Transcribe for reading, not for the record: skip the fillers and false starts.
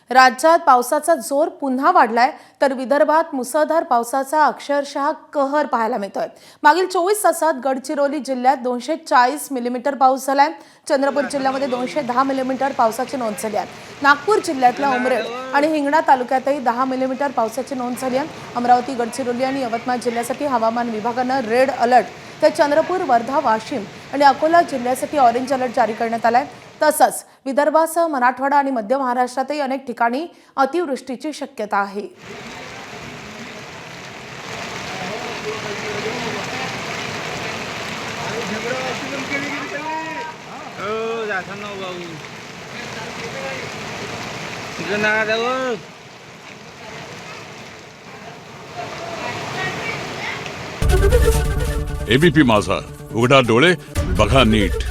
राज्यात पावसाचा जोर पुन्हा वाढलाय तर विदर्भात मुसळधार पावसाचा अक्षरशः कहर पाहायला मिळतोय। मागील 24 तासात गडचिरोली जिल्ह्यात 240 मिलीमीटर पाऊस झालाय। चंद्रपूर जिल्ह्यामध्ये 210 मिलीमीटर पावसाची नोंद झाली आहे। नागपूर जिल्ह्यातल्या उमरेड आणि हिंगणा तालुक्यातही 10 मिलीमीटर पावसाची नोंद झाली आहे। अमरावती, गडचिरोली आणि यवतमाळ जिल्ह्यासाठी हवामान विभागाने रेड अलर्ट तर चंद्रपूर, वर्धा, वाशिम आणि अकोला जिल्ह्यासाठी ऑरेंज अलर्ट जारी करण्यात आलाय। तसंच विदर्भासह मराठवाडा आणि मध्य महाराष्ट्रातही अनेक ठिकाणी अतिवृष्टीची शक्यता आहे। एबीपी माझा, उघडा डोळे बघा नीट।